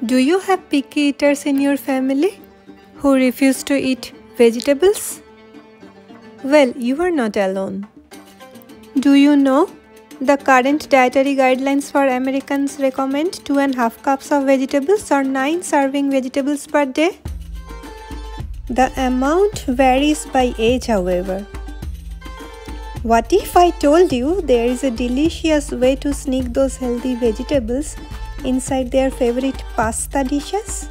Do you have picky eaters in your family who refuse to eat vegetables? Well, you are not alone. Do you know the current dietary guidelines for Americans recommend 2.5 cups of vegetables or 9 serving vegetables per day? The amount varies by age, however. What if I told you there is a delicious way to sneak those healthy vegetables inside their favorite pasta dishes?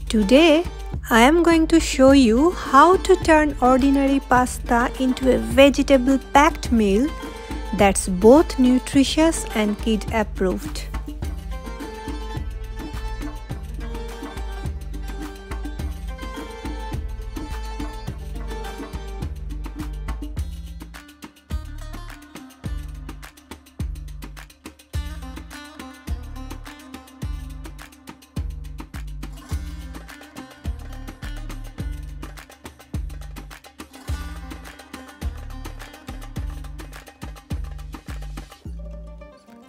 Today, I am going to show you how to turn ordinary pasta into a vegetable-packed meal that's both nutritious and kid-approved.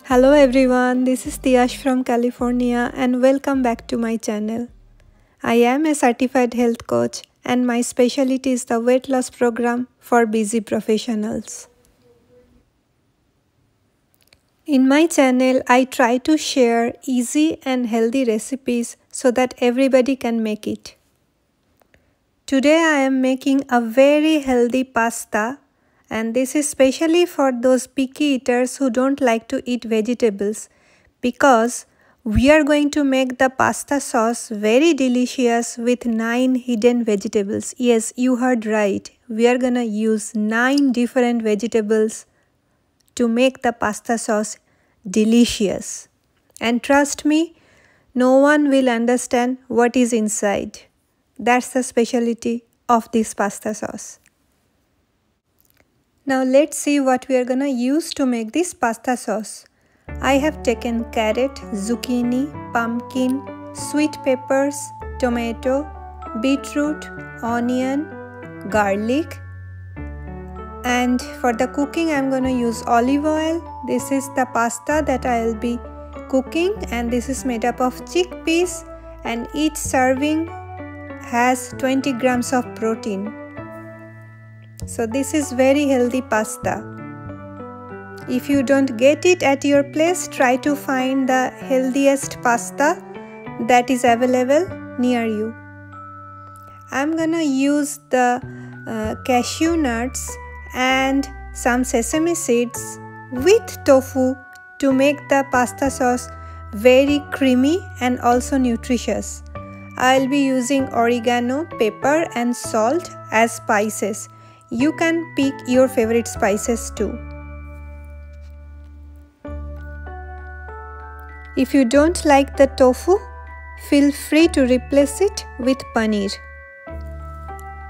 Hello everyone, this is Tiash from California and welcome back to my channel. I am a certified health coach and my specialty is the weight loss program for busy professionals. In my channel, I try to share easy and healthy recipes so that everybody can make it. Today I am making a very healthy pasta. And this is specially for those picky eaters who don't like to eat vegetables because we are going to make the pasta sauce very delicious with 9 hidden vegetables. Yes, you heard right. We are gonna use 9 different vegetables to make the pasta sauce delicious. And trust me, no one will understand what is inside. That's the specialty of this pasta sauce. Now let's see what we are gonna use to make this pasta sauce. I have taken carrot, zucchini, pumpkin, sweet peppers, tomato, beetroot, onion, garlic. And for the cooking I'm gonna use olive oil. This is the pasta that I'll be cooking and this is made up of chickpeas and each serving has 20 grams of protein. So this is very healthy pasta. If you don't get it at your place, try to find the healthiest pasta that is available near you. I'm gonna use the cashew nuts and some sesame seeds with tofu to make the pasta sauce very creamy and also nutritious. I'll be using oregano, pepper and salt as spices. You can pick your favorite spices too. If you don't like the tofu, feel free to replace it with paneer.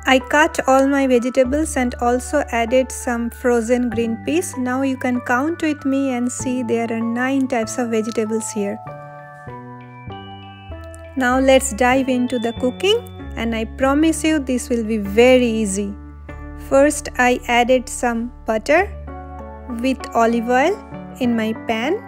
I cut all my vegetables and also added some frozen green peas. Now you can count with me and see there are 9 types of vegetables here. Now let's dive into the cooking and I promise you this will be very easy. First, I added some butter with olive oil in my pan.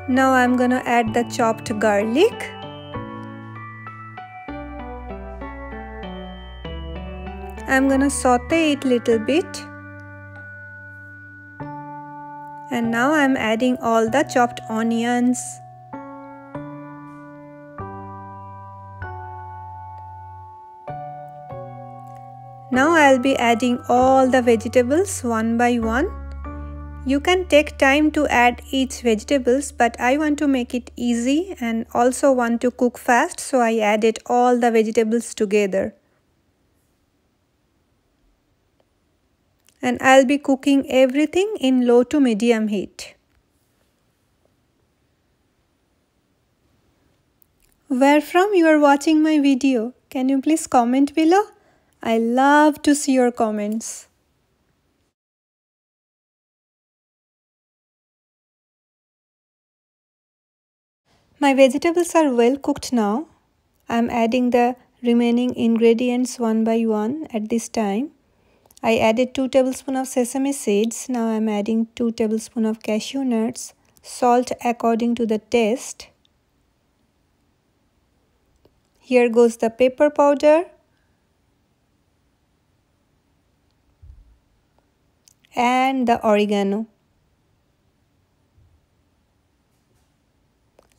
Now I'm gonna add the chopped garlic. I'm gonna saute it little bit. And now I'm adding all the chopped onions. Now I'll be adding all the vegetables one by one. You can take time to add each vegetables, but I want to make it easy and also want to cook fast, so I added all the vegetables together. And I'll be cooking everything in low to medium heat. Where from you are watching my video? Can you please comment below? I love to see your comments. My vegetables are well cooked now. I am adding the remaining ingredients one by one at this time. I added 2 tablespoons of sesame seeds. Now I am adding 2 tablespoons of cashew nuts. Salt according to the taste. Here goes the pepper powder. And the oregano.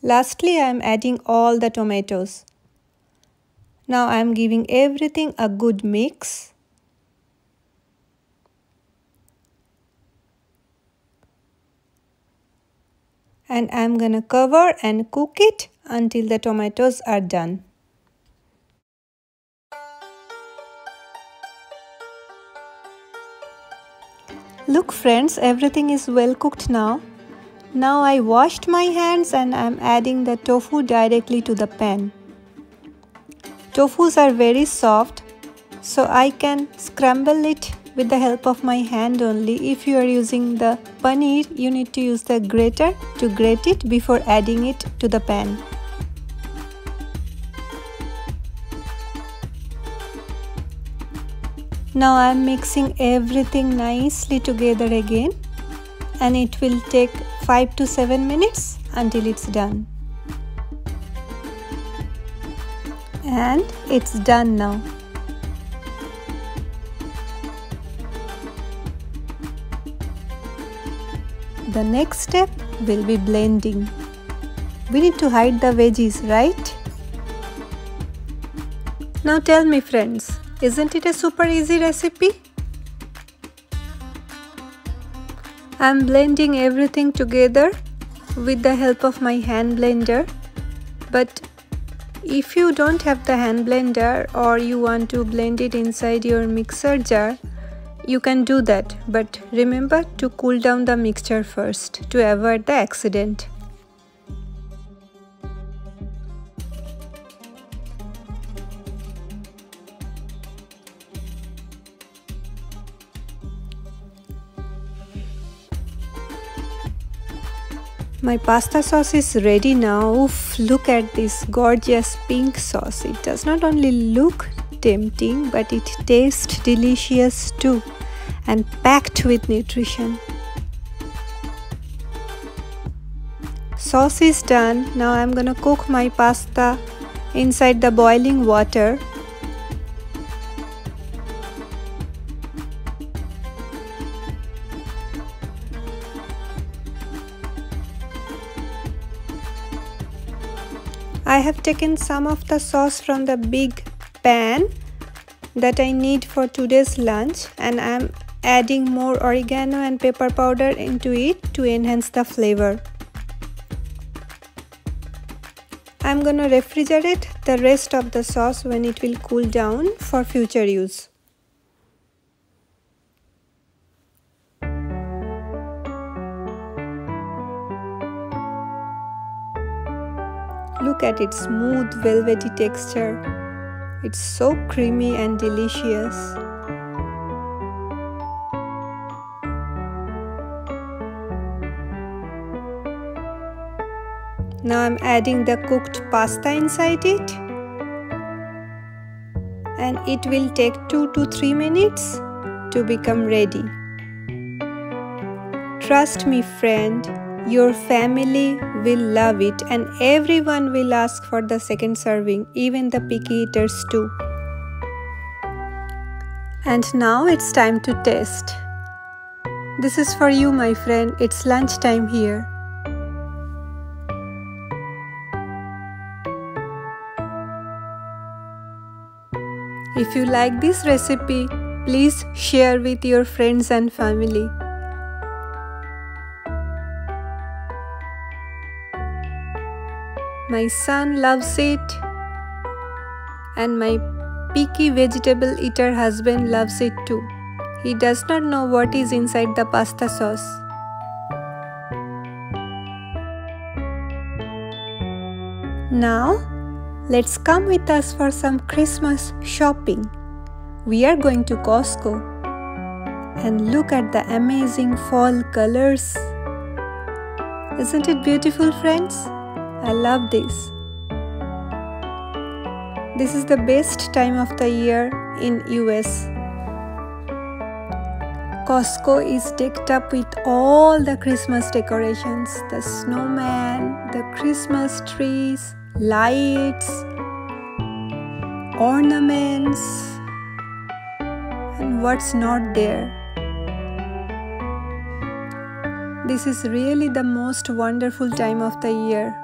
Lastly, I am adding all the tomatoes. Now I am giving everything a good mix. And I am gonna cover and cook it until the tomatoes are done. Look friends, everything is well cooked now. Now I washed my hands and I am adding the tofu directly to the pan. Tofus are very soft, so I can scramble it with the help of my hand only. If you are using the paneer, you need to use the grater to grate it before adding it to the pan. Now I am mixing everything nicely together again, and it will take 5 to 7 minutes until it's done. And it's done now. The next step will be blending. We need to hide the veggies, right? Now tell me friends, isn't it a super easy recipe? I'm blending everything together with the help of my hand blender. But if you don't have the hand blender or you want to blend it inside your mixer jar, you can do that. But remember to cool down the mixture first to avoid the accident. My pasta sauce is ready now. Oof, look at this gorgeous pink sauce. It does not only look tempting, but it tastes delicious too and packed with nutrition. Sauce is done. Now I'm gonna cook my pasta inside the boiling water. I have taken some of the sauce from the big pan that I need for today's lunch, and I am adding more oregano and pepper powder into it to enhance the flavor. I am gonna refrigerate the rest of the sauce when it will cool down for future use. Look at its smooth velvety texture. It's so creamy and delicious. Now I'm adding the cooked pasta inside it, and it will take 2 to 3 minutes to become ready. Trust me friend, your family will love it and everyone will ask for the second serving, even the picky eaters too. And now it's time to taste. This is for you my friend, it's lunchtime here. If you like this recipe, please share with your friends and family. My son loves it, and my picky vegetable eater husband loves it too. He does not know what is inside the pasta sauce. Now, let's come with us for some Christmas shopping. We are going to Costco. And look at the amazing fall colors. Isn't it beautiful, friends? I love this. This is the best time of the year in US. Costco is decked up with all the Christmas decorations, the snowman, the Christmas trees, lights, ornaments, and what's not there. This is really the most wonderful time of the year.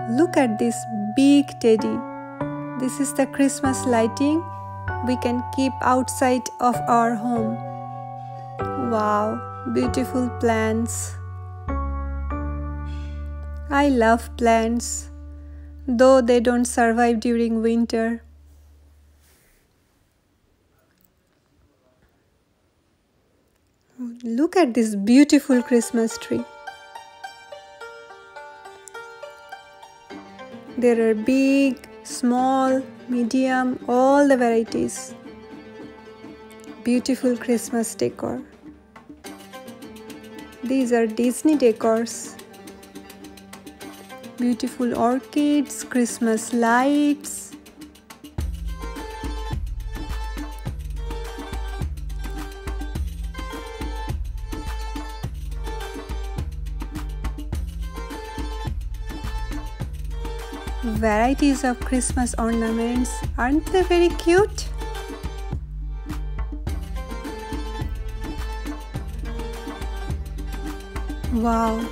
Look at this big teddy. This is the Christmas lighting we can keep outside of our home. Wow, beautiful plants. I love plants, though they don't survive during winter. Look at this beautiful Christmas tree. There are big, small, medium, all the varieties. Beautiful Christmas decor. These are Disney decors. Beautiful orchids, Christmas lights. Varieties of Christmas ornaments. Aren't they very cute? Wow,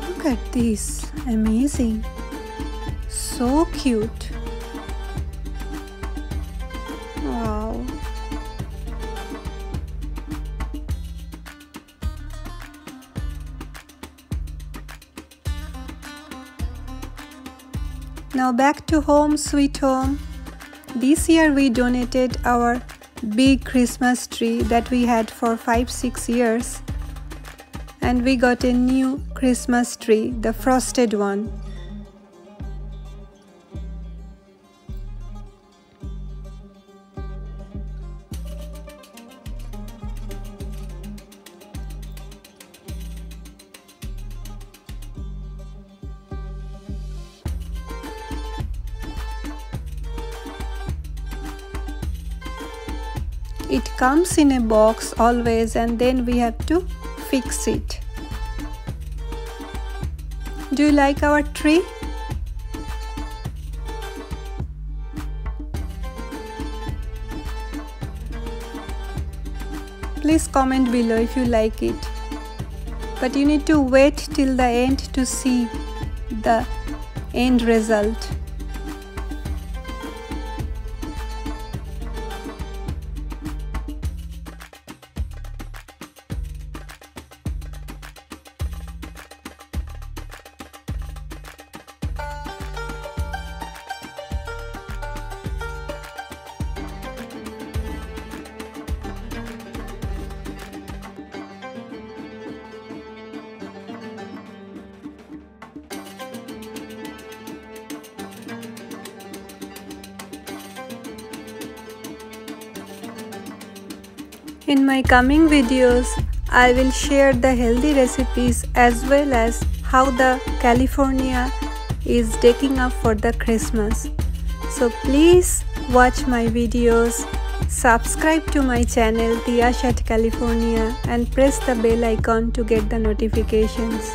look at this, amazing, so cute. Wow. Now back to home sweet home. This year we donated our big Christmas tree that we had for 5-6 years. And we got a new Christmas tree, the frosted one. It comes in a box always, and then we have to fix it. Do you like our tree? Please comment below if you like it. But you need to wait till the end to see the end result. In my coming videos, I will share the healthy recipes as well as how the California is decking up for the Christmas. So please watch my videos, subscribe to my channel Tia's at California and press the bell icon to get the notifications.